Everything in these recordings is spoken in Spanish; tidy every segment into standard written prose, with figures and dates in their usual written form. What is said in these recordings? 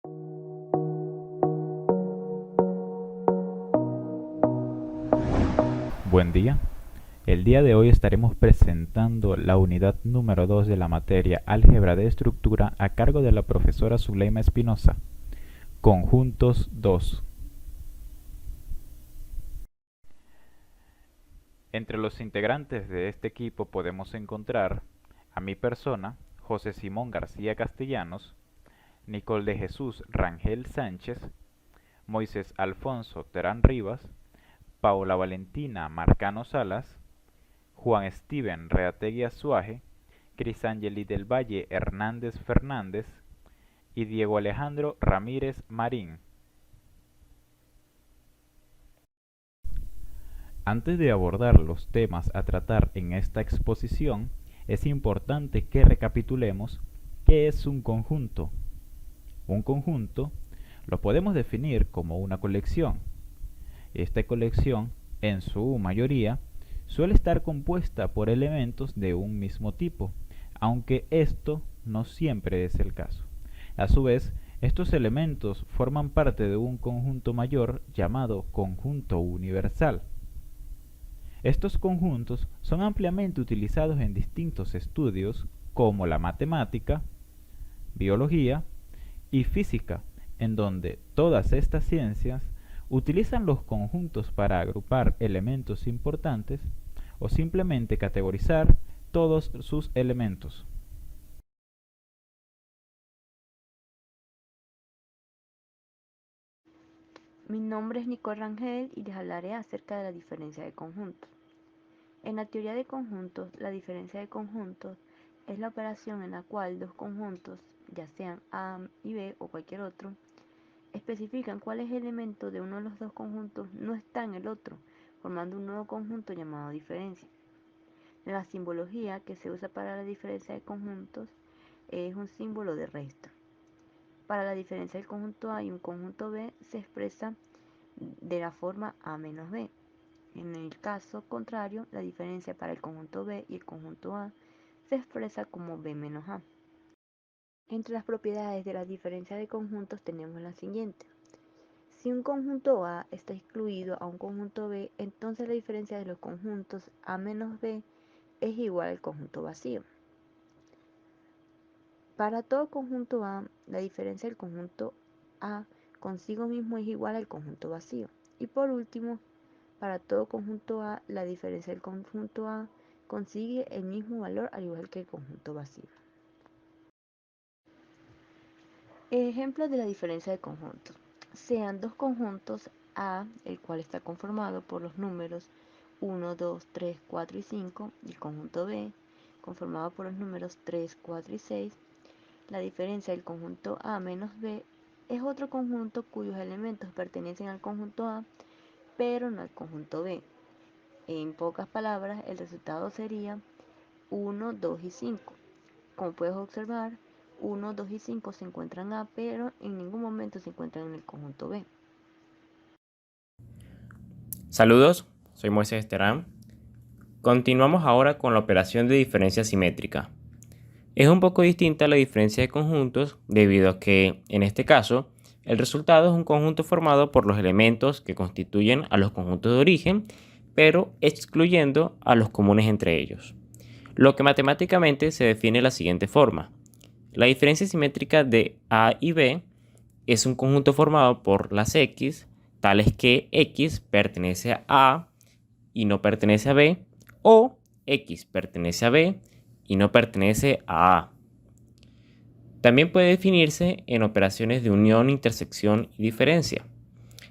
Buen día. El día de hoy estaremos presentando la unidad número 2 de la materia Álgebra de Estructura a cargo de la profesora Zuleima Espinosa. Conjuntos 2. Entre los integrantes de este equipo podemos encontrar a mi persona, José Simón García Castellanos, Nicole de Jesús Rangel Sánchez, Moisés Alfonso Terán Rivas, Paola Valentina Marcano Salas, Juan Steven Reategui Azuaje, Crisangeli del Valle Hernández Fernández y Diego Alejandro Ramírez Marín. Antes de abordar los temas a tratar en esta exposición, es importante que recapitulemos qué es un conjunto. Un conjunto lo podemos definir como una colección. Esta colección, en su mayoría, suele estar compuesta por elementos de un mismo tipo, aunque esto no siempre es el caso. A su vez, estos elementos forman parte de un conjunto mayor llamado conjunto universal. Estos conjuntos son ampliamente utilizados en distintos estudios como la matemática, biología y física, en donde todas estas ciencias utilizan los conjuntos para agrupar elementos importantes o simplemente categorizar todos sus elementos. Mi nombre es Nicole Rangel y les hablaré acerca de la diferencia de conjuntos. En la teoría de conjuntos, la diferencia de conjuntos es la operación en la cual dos conjuntos, ya sean A y B o cualquier otro, especifican cuáles elementos de uno de los dos conjuntos no está en el otro, formando un nuevo conjunto llamado diferencia. La simbología que se usa para la diferencia de conjuntos es un símbolo de resta. Para la diferencia del conjunto A y un conjunto B se expresa de la forma A menos B. En el caso contrario, la diferencia para el conjunto B y el conjunto A se expresa como B menos A. Entre las propiedades de la diferencia de conjuntos tenemos la siguiente. Si un conjunto A está excluido a un conjunto B, entonces la diferencia de los conjuntos A menos B es igual al conjunto vacío. Para todo conjunto A, la diferencia del conjunto A consigo mismo es igual al conjunto vacío. Y por último, para todo conjunto A, la diferencia del conjunto A consigue el mismo valor al igual que el conjunto vacío. Ejemplos de la diferencia de conjuntos. Sean dos conjuntos A, el cual está conformado por los números 1, 2, 3, 4 y 5, y el conjunto B, conformado por los números 3, 4 y 6. La diferencia del conjunto A menos B es otro conjunto cuyos elementos pertenecen al conjunto A, pero no al conjunto B. En pocas palabras, el resultado sería 1, 2 y 5. Como puedes observar, 1, 2 y 5 se encuentran A, pero en ningún momento se encuentran en el conjunto B. Saludos, soy Moisés Terán. Continuamos ahora con la operación de diferencia simétrica. Es un poco distinta a la diferencia de conjuntos debido a que, en este caso, el resultado es un conjunto formado por los elementos que constituyen a los conjuntos de origen, pero excluyendo a los comunes entre ellos. Lo que matemáticamente se define de la siguiente forma. La diferencia simétrica de A y B es un conjunto formado por las X, tales que X pertenece a A y no pertenece a B, o X pertenece a B y no pertenece a A. También puede definirse en operaciones de unión, intersección y diferencia.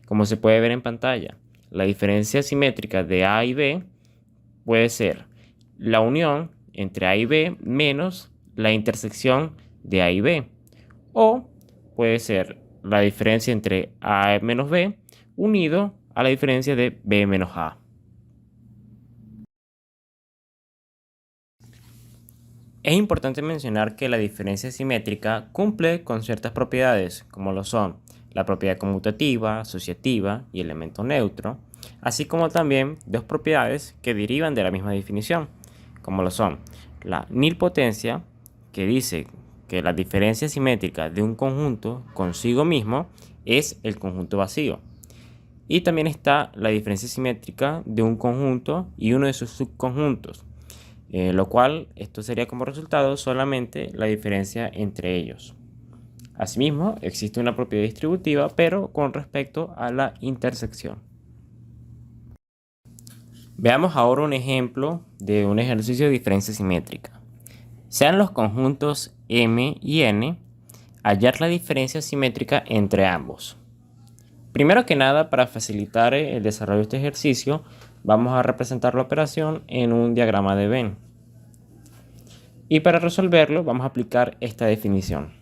Como se puede ver en pantalla, la diferencia simétrica de A y B puede ser la unión entre A y B menos la intersección de A y B, o puede ser la diferencia entre A menos B unido a la diferencia de B menos A. Es importante mencionar que la diferencia simétrica cumple con ciertas propiedades, como lo son la propiedad conmutativa, asociativa y elemento neutro, así como también dos propiedades que derivan de la misma definición, como lo son la nilpotencia, que dice que la diferencia simétrica de un conjunto consigo mismo es el conjunto vacío. Y también está la diferencia simétrica de un conjunto y uno de sus subconjuntos, lo cual esto sería como resultado solamente la diferencia entre ellos. Asimismo, existe una propiedad distributiva, pero con respecto a la intersección. Veamos ahora un ejemplo de un ejercicio de diferencia simétrica. Sean los conjuntos M y N, hallar la diferencia simétrica entre ambos. Primero que nada, para facilitar el desarrollo de este ejercicio, vamos a representar la operación en un diagrama de Venn. Y para resolverlo, vamos a aplicar esta definición.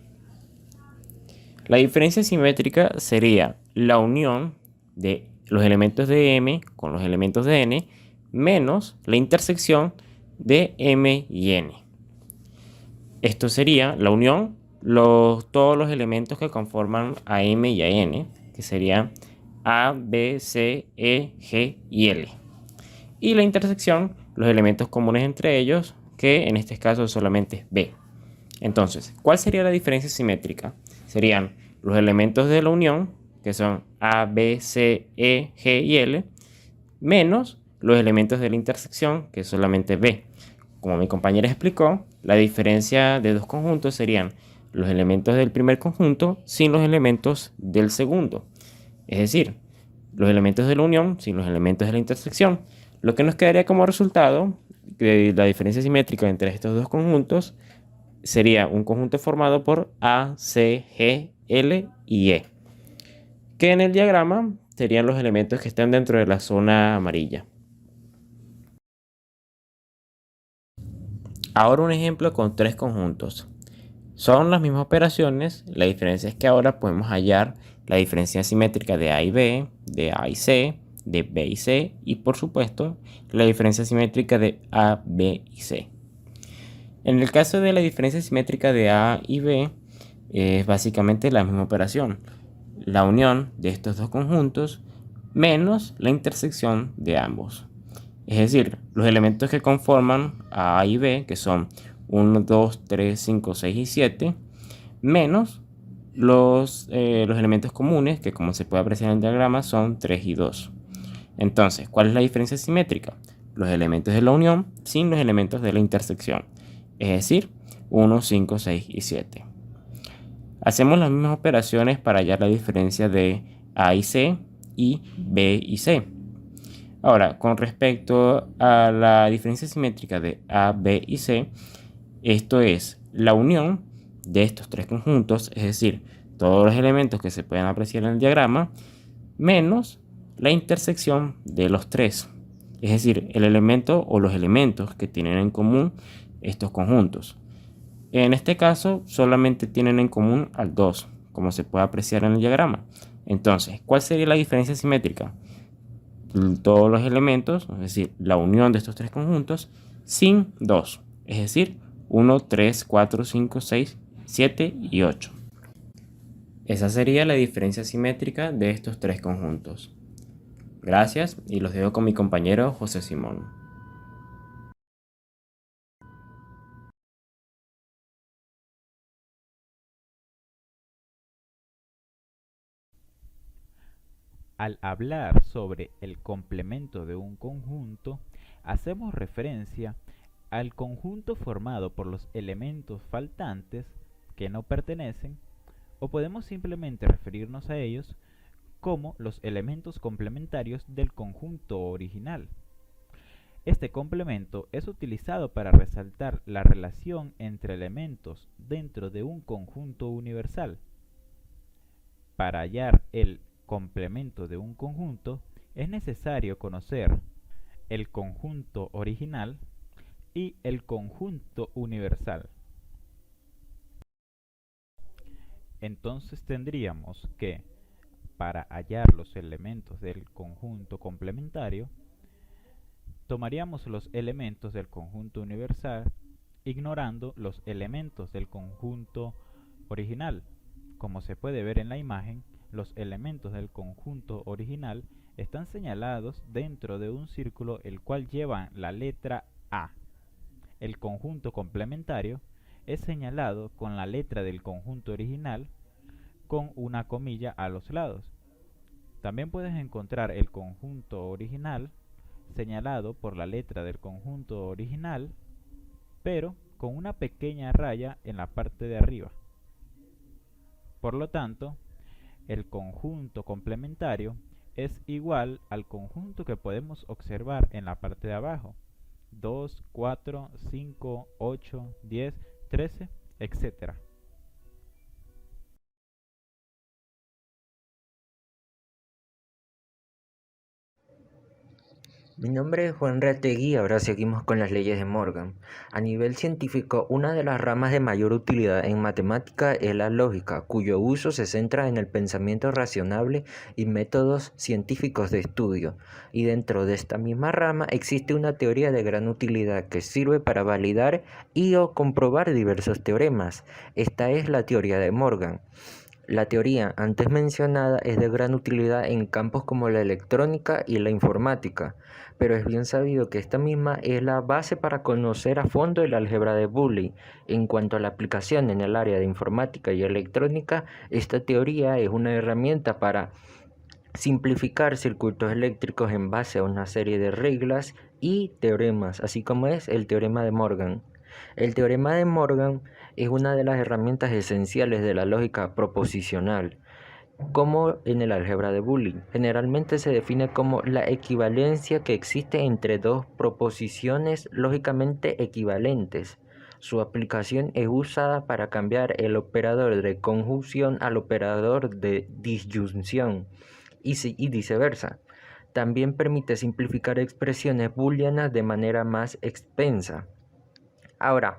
La diferencia simétrica sería la unión de los elementos de M con los elementos de N menos la intersección de M y N. Esto sería la unión, todos los elementos que conforman a M y a N, que serían A, B, C, E, G y L. Y la intersección, los elementos comunes entre ellos, que en este caso solamente es B. Entonces, ¿cuál sería la diferencia simétrica? Serían los elementos de la unión, que son A, B, C, E, G y L, menos los elementos de la intersección, que es solamente B. Como mi compañera explicó, la diferencia de dos conjuntos serían los elementos del primer conjunto sin los elementos del segundo. Es decir, los elementos de la unión sin los elementos de la intersección. Lo que nos quedaría como resultado de la diferencia simétrica entre estos dos conjuntos sería un conjunto formado por A, C, G, L y E, que en el diagrama serían los elementos que están dentro de la zona amarilla. Ahora un ejemplo con tres conjuntos. Son las mismas operaciones, la diferencia es que ahora podemos hallar la diferencia simétrica de A y B, de A y C, de B y C y por supuesto la diferencia simétrica de A, B y C. En el caso de la diferencia simétrica de A y B es básicamente la misma operación, la unión de estos dos conjuntos menos la intersección de ambos. Es decir, los elementos que conforman a y B, que son 1, 2, 3, 5, 6 y 7, menos los elementos comunes, que como se puede apreciar en el diagrama son 3 y 2. Entonces, ¿cuál es la diferencia simétrica? Los elementos de la unión sin los elementos de la intersección, es decir, 1, 5, 6 y 7. Hacemos las mismas operaciones para hallar la diferencia de A y C y B y C. Ahora, con respecto a la diferencia simétrica de A, B y C, esto es la unión de estos tres conjuntos, es decir, todos los elementos que se pueden apreciar en el diagrama, menos la intersección de los tres, es decir, el elemento o los elementos que tienen en común estos conjuntos. En este caso, solamente tienen en común al 2, como se puede apreciar en el diagrama. Entonces, ¿cuál sería la diferencia simétrica? Todos los elementos, es decir, la unión de estos tres conjuntos, sin 2, es decir, 1, 3, 4, 5, 6, 7 y 8. Esa sería la diferencia simétrica de estos tres conjuntos. Gracias y los dejo con mi compañero José Simón. Al hablar sobre el complemento de un conjunto, hacemos referencia al conjunto formado por los elementos faltantes que no pertenecen, o podemos simplemente referirnos a ellos como los elementos complementarios del conjunto original. Este complemento es utilizado para resaltar la relación entre elementos dentro de un conjunto universal. Para hallar el complemento de un conjunto, es necesario conocer el conjunto original y el conjunto universal. Entonces tendríamos que, para hallar los elementos del conjunto complementario, tomaríamos los elementos del conjunto universal ignorando los elementos del conjunto original. Como se puede ver en la imagen, los elementos del conjunto original están señalados dentro de un círculo el cual lleva la letra A. El conjunto complementario es señalado con la letra del conjunto original con una comilla a los lados. También puedes encontrar el conjunto original señalado por la letra del conjunto original, pero con una pequeña raya en la parte de arriba. Por lo tanto, el conjunto complementario es igual al conjunto que podemos observar en la parte de abajo: 2, 4, 5, 8, 10, 13, etc. Mi nombre es Juan Reategui y ahora seguimos con las leyes de Morgan. A nivel científico, una de las ramas de mayor utilidad en matemática es la lógica, cuyo uso se centra en el pensamiento razonable y métodos científicos de estudio. Y dentro de esta misma rama existe una teoría de gran utilidad que sirve para validar y o comprobar diversos teoremas. Esta es la teoría de Morgan. La teoría antes mencionada es de gran utilidad en campos como la electrónica y la informática, pero es bien sabido que esta misma es la base para conocer a fondo el álgebra de Boole. En cuanto a la aplicación en el área de informática y electrónica, esta teoría es una herramienta para simplificar circuitos eléctricos en base a una serie de reglas y teoremas, así como es el teorema de Morgan. El teorema de Morgan es una de las herramientas esenciales de la lógica proposicional, como en el álgebra de Boole. Generalmente se define como la equivalencia que existe entre dos proposiciones lógicamente equivalentes. Su aplicación es usada para cambiar el operador de conjunción al operador de disyunción y viceversa. También permite simplificar expresiones booleanas de manera más extensa. Ahora,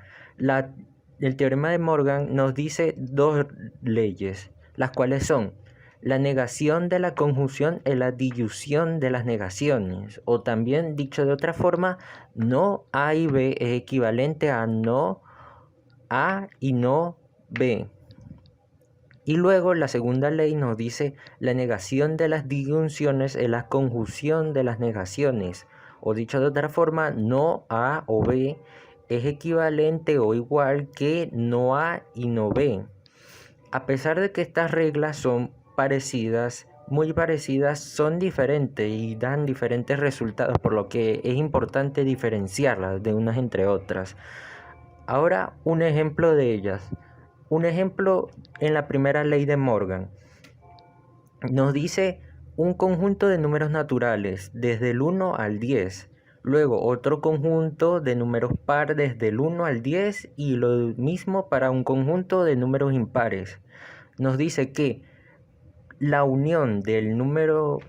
el teorema de Morgan nos dice dos leyes, las cuales son la negación de la conjunción y la disyunción de las negaciones, o también dicho de otra forma, no A y B es equivalente a no A y no B. Y luego la segunda ley nos dice la negación de las disyunciones es la conjunción de las negaciones, o dicho de otra forma, no A o B es equivalente o igual que no A y no B. A pesar de que estas reglas son parecidas, muy parecidas, son diferentes y dan diferentes resultados, por lo que es importante diferenciarlas de unas entre otras. Ahora, un ejemplo de ellas. Un ejemplo en la primera ley de Morgan. Nos dice un conjunto de números naturales desde el 1 al 10. Luego otro conjunto de números par desde el 1 al 10 y lo mismo para un conjunto de números impares. Nos dice que la unión del número...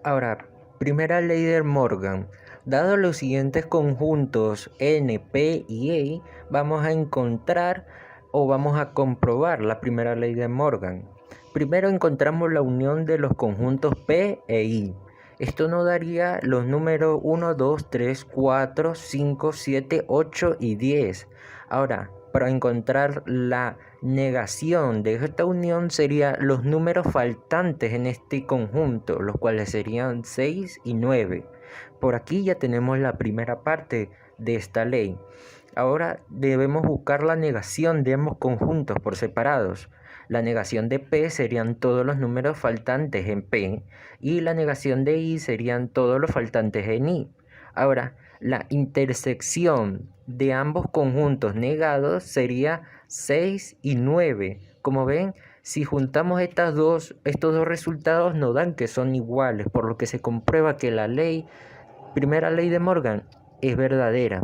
Ahora, primera ley de Morgan. Dado los siguientes conjuntos N, P y E, vamos a encontrar o vamos a comprobar la primera ley de Morgan. Primero encontramos la unión de los conjuntos P e I. Esto nos daría los números 1, 2, 3, 4, 5, 7, 8 y 10. Ahora, para encontrar la negación de esta unión serían los números faltantes en este conjunto, los cuales serían 6 y 9. Por aquí ya tenemos la primera parte de esta ley. Ahora debemos buscar la negación de ambos conjuntos por separados. La negación de P serían todos los números faltantes en P y la negación de I serían todos los faltantes en I. Ahora, la intersección de ambos conjuntos negados sería 6 y 9. Como ven, si juntamos estos dos resultados nos dan que son iguales, por lo que se comprueba que la primera ley de Morgan es verdadera.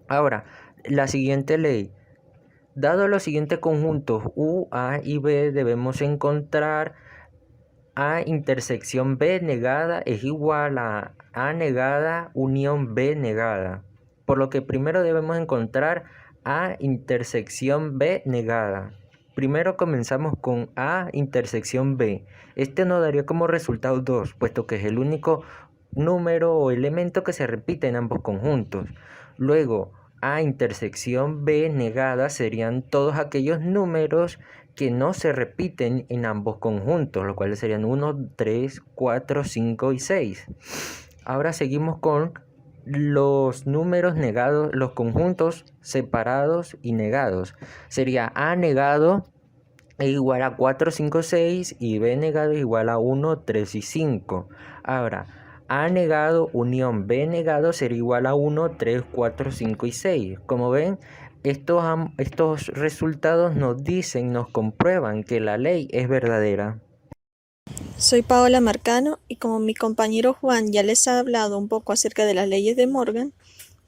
Ahora, la siguiente ley. Dado los siguientes conjuntos U, A y B, debemos encontrar A intersección B negada es igual a A negada unión B negada. Por lo que primero debemos encontrar A intersección B negada. Primero comenzamos con A intersección B. Este nos daría como resultado 2, puesto que es el único número o elemento que se repite en ambos conjuntos. Luego, A intersección B negada serían todos aquellos números que no se repiten en ambos conjuntos, los cuales serían 1, 3, 4, 5 y 6. Ahora seguimos con los números negados, los conjuntos separados y negados. Sería A negado es igual a 4, 5, 6 y B negado es igual a 1, 3 y 5. Ahora, A negado unión B negado sería igual a 1, 3, 4, 5 y 6. Como ven, estos resultados nos comprueban que la ley es verdadera. Soy Paola Marcano y como mi compañero Juan ya les ha hablado un poco acerca de las leyes de Morgan,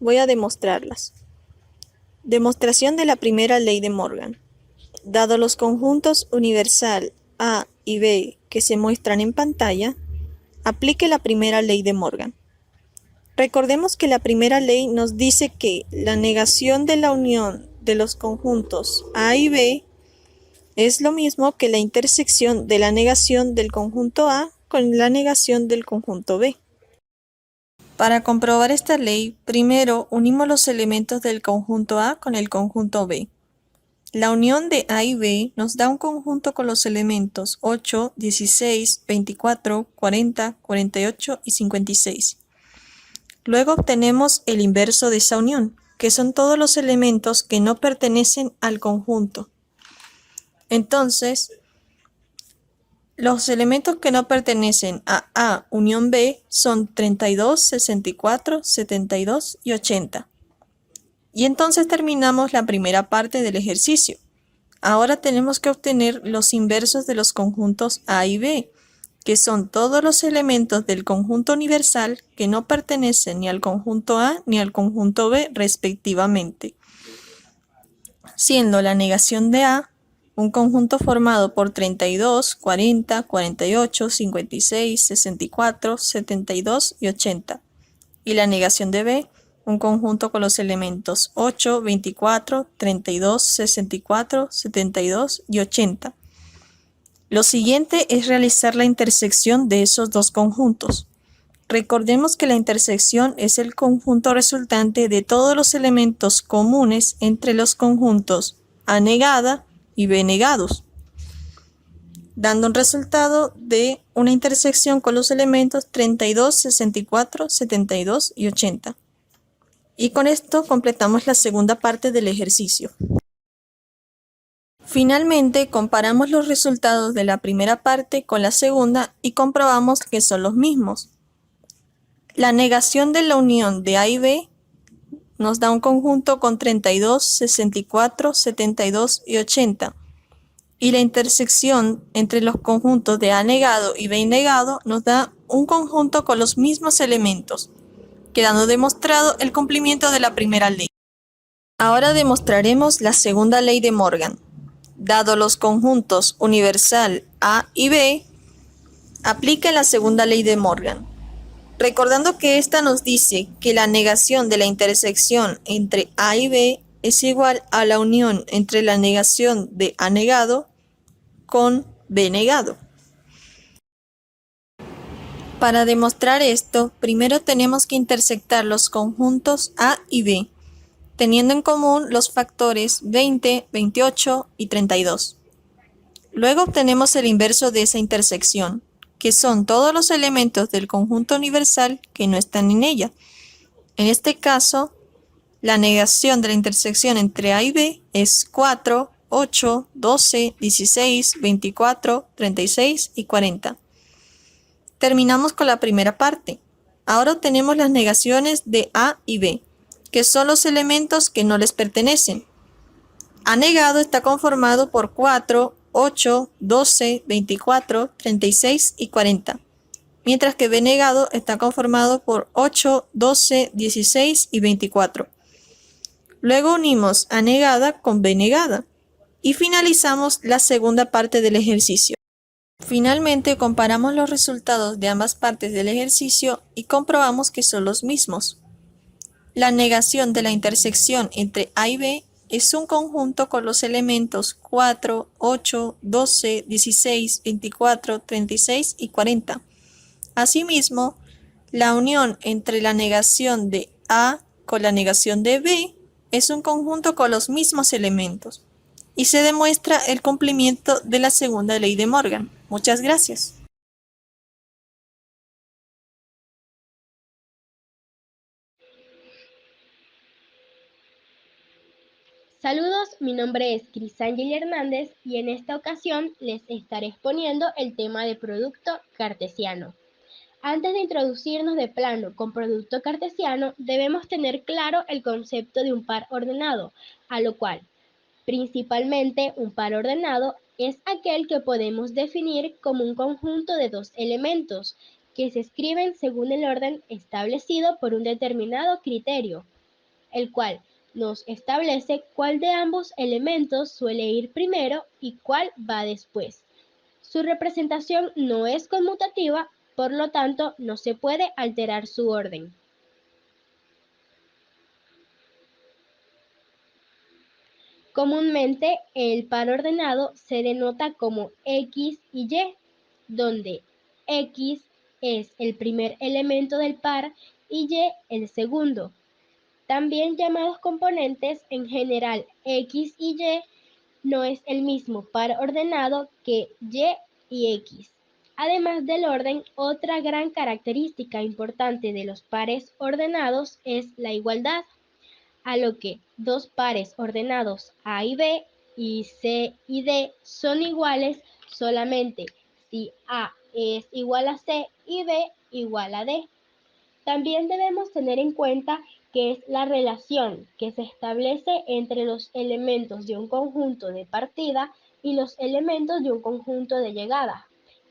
voy a demostrarlas. Demostración de la primera ley de Morgan. Dado los conjuntos universal A y B que se muestran en pantalla, aplique la primera ley de Morgan. Recordemos que la primera ley nos dice que la negación de la unión de los conjuntos A y B es lo mismo que la intersección de la negación del conjunto A con la negación del conjunto B. Para comprobar esta ley, primero unimos los elementos del conjunto A con el conjunto B. La unión de A y B nos da un conjunto con los elementos 8, 16, 24, 40, 48 y 56. Luego obtenemos el inverso de esa unión, que son todos los elementos que no pertenecen al conjunto. Entonces, los elementos que no pertenecen a A unión B son 32, 64, 72 y 80. Y entonces terminamos la primera parte del ejercicio. Ahora tenemos que obtener los inversos de los conjuntos A y B, que son todos los elementos del conjunto universal que no pertenecen ni al conjunto A ni al conjunto B respectivamente. Siendo la negación de A un conjunto formado por 32, 40, 48, 56, 64, 72 y 80. Y la negación de B un conjunto con los elementos 8, 24, 32, 64, 72 y 80. Lo siguiente es realizar la intersección de esos dos conjuntos. Recordemos que la intersección es el conjunto resultante de todos los elementos comunes entre los conjuntos A negada y B negados, dando un resultado de una intersección con los elementos 32, 64, 72 y 80. Y con esto completamos la segunda parte del ejercicio. Finalmente, comparamos los resultados de la primera parte con la segunda y comprobamos que son los mismos. La negación de la unión de A y B nos da un conjunto con 32, 64, 72 y 80. Y la intersección entre los conjuntos de A negado y B negado nos da un conjunto con los mismos elementos, quedando demostrado el cumplimiento de la primera ley. Ahora demostraremos la segunda ley de Morgan. Dado los conjuntos universal A y B, aplica la segunda ley de Morgan. Recordando que esta nos dice que la negación de la intersección entre A y B es igual a la unión entre la negación de A negado con B negado. Para demostrar esto, primero tenemos que intersectar los conjuntos A y B, teniendo en común los factores 20, 28 y 32. Luego obtenemos el inverso de esa intersección, que son todos los elementos del conjunto universal que no están en ella. En este caso, la negación de la intersección entre A y B es 4, 8, 12, 16, 24, 36 y 40. Terminamos con la primera parte. Ahora obtenemos las negaciones de A y B, que son los elementos que no les pertenecen. A negado está conformado por 4, 8, 12, 24, 36 y 40, mientras que B negado está conformado por 8, 12, 16 y 24. Luego unimos A negada con B negada y finalizamos la segunda parte del ejercicio. Finalmente comparamos los resultados de ambas partes del ejercicio y comprobamos que son los mismos. La negación de la intersección entre A y B es un conjunto con los elementos 4, 8, 12, 16, 24, 36 y 40. Asimismo, la unión entre la negación de A con la negación de B es un conjunto con los mismos elementos y se demuestra el cumplimiento de la segunda ley de Morgan. Muchas gracias. Saludos, mi nombre es Crisangeli Hernández y en esta ocasión les estaré exponiendo el tema de producto cartesiano. Antes de introducirnos de plano con producto cartesiano, debemos tener claro el concepto de un par ordenado, a lo cual, principalmente, un par ordenado es aquel que podemos definir como un conjunto de dos elementos que se escriben según el orden establecido por un determinado criterio, el cual nos establece cuál de ambos elementos suele ir primero y cuál va después. Su representación no es conmutativa, por lo tanto no se puede alterar su orden. Comúnmente el par ordenado se denota como X y Y, donde X es el primer elemento del par y Y el segundo. También llamados componentes, en general X y Y no es el mismo par ordenado que Y X. Además del orden, otra gran característica importante de los pares ordenados es la igualdad, a lo que dos pares ordenados A y B y C y D son iguales solamente si A es igual a C y B igual a D. También debemos tener en cuenta que es la relación que se establece entre los elementos de un conjunto de partida y los elementos de un conjunto de llegada.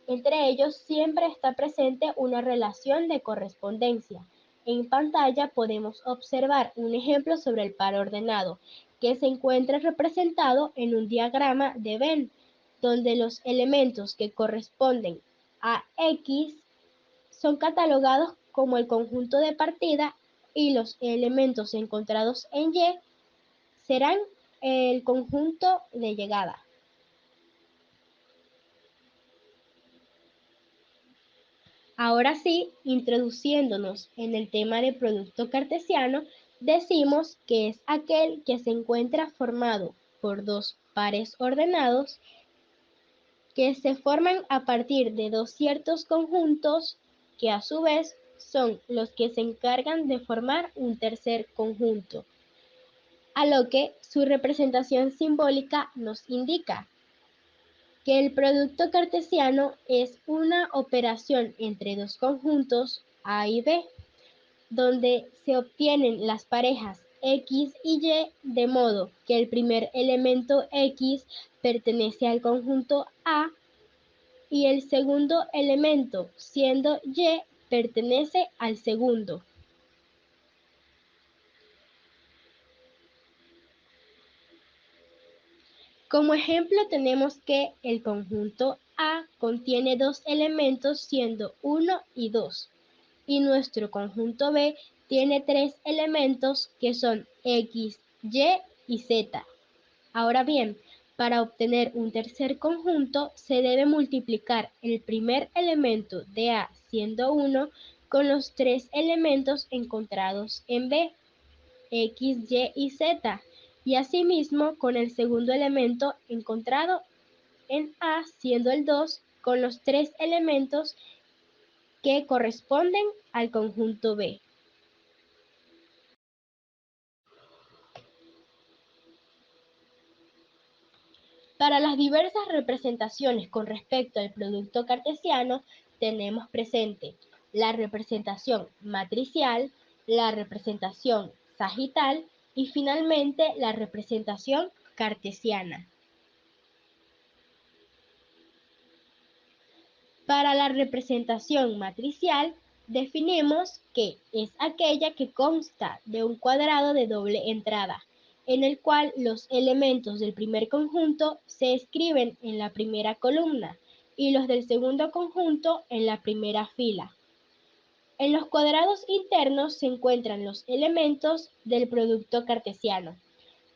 Entre ellos siempre está presente una relación de correspondencia. En pantalla podemos observar un ejemplo sobre el par ordenado, que se encuentra representado en un diagrama de Venn, donde los elementos que corresponden a X son catalogados como el conjunto de partida y los elementos encontrados en Y serán el conjunto de llegada. Ahora sí, introduciéndonos en el tema de producto cartesiano, decimos que es aquel que se encuentra formado por dos pares ordenados que se forman a partir de dos ciertos conjuntos que a su vez son los que se encargan de formar un tercer conjunto, a lo que su representación simbólica nos indica que el producto cartesiano es una operación entre dos conjuntos A y B, donde se obtienen las parejas X y Y de modo que el primer elemento X pertenece al conjunto A y el segundo elemento, siendo Y, pertenece al segundo. Como ejemplo tenemos que el conjunto A contiene dos elementos siendo 1 y 2, y nuestro conjunto B tiene tres elementos que son X, Y y Z. Ahora bien, para obtener un tercer conjunto se debe multiplicar el primer elemento de A siendo 1 con los tres elementos encontrados en B, X, Y y Z, y asimismo con el segundo elemento encontrado en A siendo el 2 con los tres elementos que corresponden al conjunto B. Para las diversas representaciones con respecto al producto cartesiano, tenemos presente la representación matricial, la representación sagital y finalmente la representación cartesiana. Para la representación matricial, definimos que es aquella que consta de un cuadrado de doble entrada, en el cual los elementos del primer conjunto se escriben en la primera columna y los del segundo conjunto en la primera fila. En los cuadrados internos se encuentran los elementos del producto cartesiano.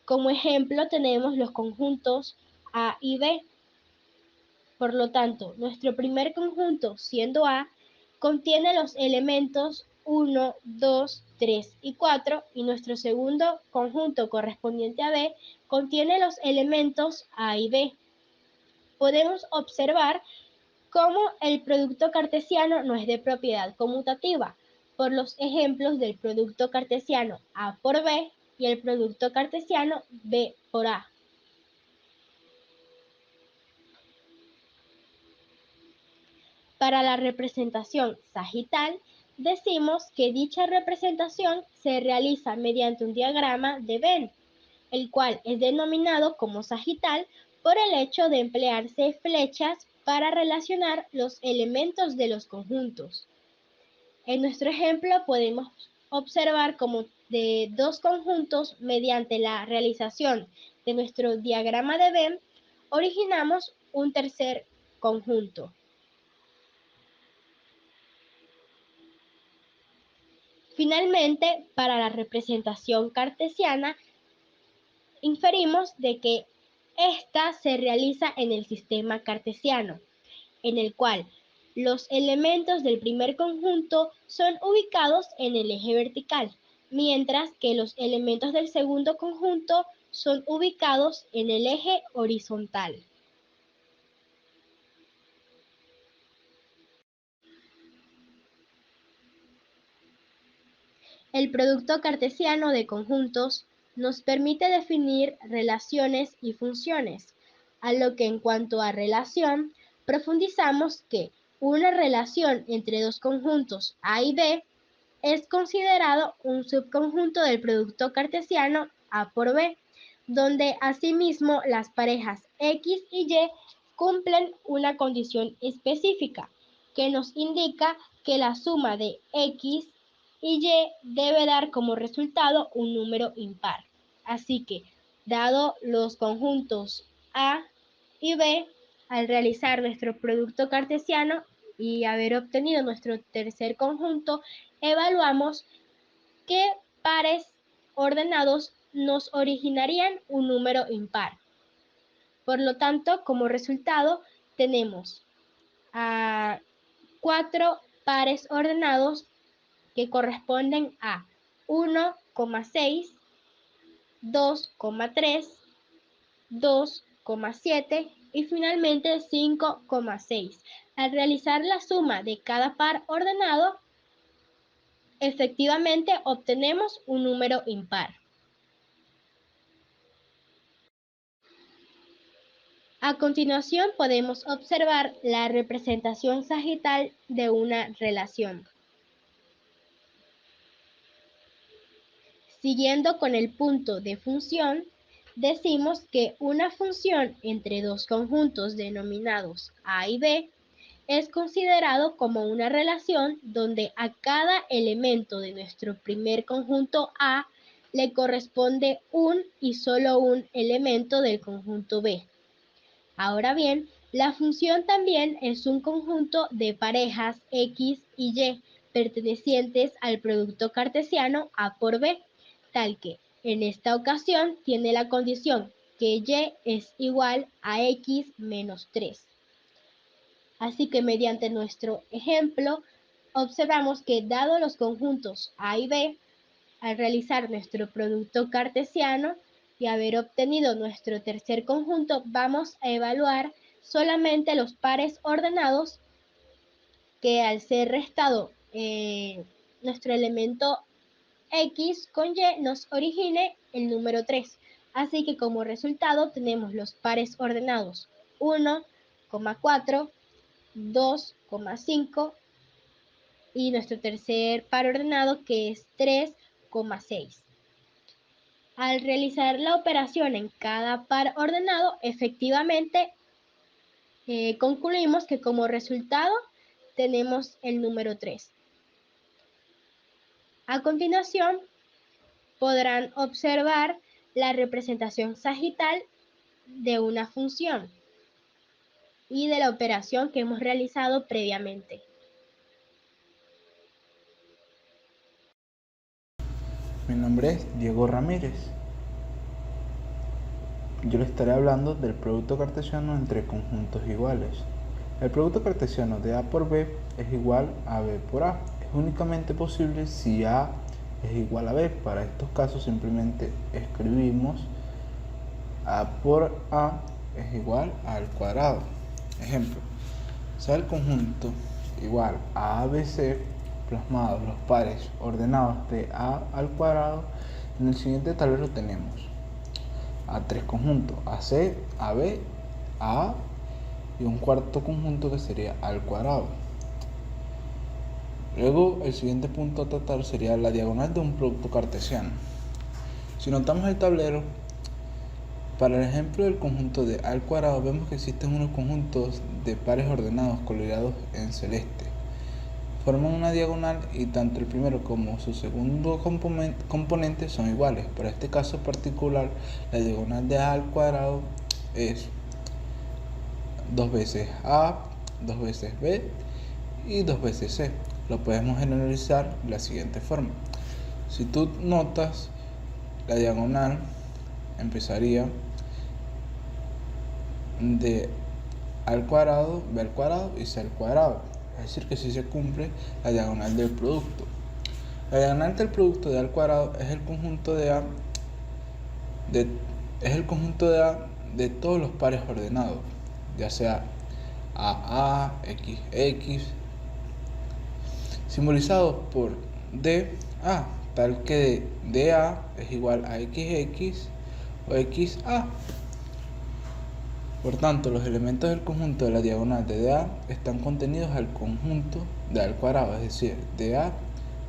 Como ejemplo tenemos los conjuntos A y B. Por lo tanto, nuestro primer conjunto, siendo A, contiene los elementos 1, 2, 3 y 4 y nuestro segundo conjunto correspondiente a B contiene los elementos A y B. Podemos observar cómo el producto cartesiano no es de propiedad conmutativa por los ejemplos del producto cartesiano A por B y el producto cartesiano B por A. Para la representación sagital, decimos que dicha representación se realiza mediante un diagrama de Venn, el cual es denominado como sagital por el hecho de emplearse flechas para relacionar los elementos de los conjuntos. En nuestro ejemplo podemos observar cómo de dos conjuntos, mediante la realización de nuestro diagrama de Venn, originamos un tercer conjunto. Finalmente, para la representación cartesiana, inferimos de que ésta se realiza en el sistema cartesiano, en el cual los elementos del primer conjunto son ubicados en el eje vertical, mientras que los elementos del segundo conjunto son ubicados en el eje horizontal. El producto cartesiano de conjuntos nos permite definir relaciones y funciones, a lo que en cuanto a relación, profundizamos que una relación entre dos conjuntos A y B es considerado un subconjunto del producto cartesiano A por B, donde asimismo las parejas X y Y cumplen una condición específica, que nos indica que la suma de X y Y debe dar como resultado un número impar. Así que, dado los conjuntos A y B, al realizar nuestro producto cartesiano y haber obtenido nuestro tercer conjunto, evaluamos qué pares ordenados nos originarían un número impar. Por lo tanto, como resultado, tenemos a 4 pares ordenados que corresponden a 1,6, 2,3, 2,7 y finalmente 5,6. Al realizar la suma de cada par ordenado, efectivamente obtenemos un número impar. A continuación podemos observar la representación sagital de una relación. Siguiendo con el punto de función, decimos que una función entre dos conjuntos denominados A y B es considerado como una relación donde a cada elemento de nuestro primer conjunto A le corresponde un y solo un elemento del conjunto B. Ahora bien, la función también es un conjunto de parejas X y Y pertenecientes al producto cartesiano A por B, tal que en esta ocasión tiene la condición que Y es igual a X menos 3. Así que mediante nuestro ejemplo, observamos que dado los conjuntos A y B, al realizar nuestro producto cartesiano y haber obtenido nuestro tercer conjunto, vamos a evaluar solamente los pares ordenados que al ser restado nuestro elemento X con Y nos origine el número 3. Así que como resultado tenemos los pares ordenados 1,4, 2,5 y nuestro tercer par ordenado que es 3,6. Al realizar la operación en cada par ordenado, efectivamente concluimos que como resultado tenemos el número 3. A continuación, podrán observar la representación sagital de una función y de la operación que hemos realizado previamente. Mi nombre es Diego Ramírez. Yo le estaré hablando del producto cartesiano entre conjuntos iguales. El producto cartesiano de A por B es igual a B por A. Es únicamente posible si A es igual a B. Para estos casos simplemente escribimos A por A es igual a al cuadrado. Ejemplo, sea el conjunto igual a ABC plasmados los pares ordenados de A al cuadrado En el siguiente tablero tenemos a tres conjuntos, AC, AB, AA y un cuarto conjunto que sería A al cuadrado. Luego el siguiente punto a tratar sería la diagonal de un producto cartesiano. Si notamos el tablero, para el ejemplo del conjunto de A al cuadrado vemos que existen unos conjuntos de pares ordenados coloreados en celeste. Forman una diagonal y tanto el primero como su segundo componente son iguales. Para este caso particular, la diagonal de A al cuadrado es 2 veces A, 2 veces B y 2 veces C. Lo podemos generalizar de la siguiente forma. Si tú notas, la diagonal empezaría de A al cuadrado, B al cuadrado y C al cuadrado. Es decir, que si se cumple la diagonal del producto. La diagonal del producto de A al cuadrado es el conjunto de A de todos los pares ordenados, ya sea AA, XX, simbolizados por DA, tal que DA es igual a XX o XA. Por tanto, los elementos del conjunto de la diagonal de DA están contenidos al conjunto de A al cuadrado, es decir, DA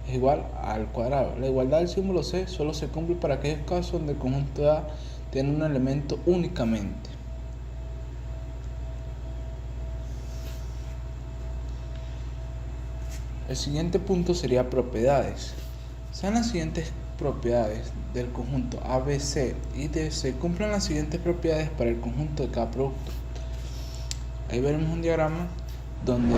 es igual a A al cuadrado. La igualdad del símbolo C solo se cumple para aquellos casos donde el conjunto de A tiene un elemento únicamente. El siguiente punto sería propiedades. Sean las siguientes propiedades del conjunto ABC y DC cumplen las siguientes propiedades para el conjunto de cada producto. Ahí veremos un diagrama donde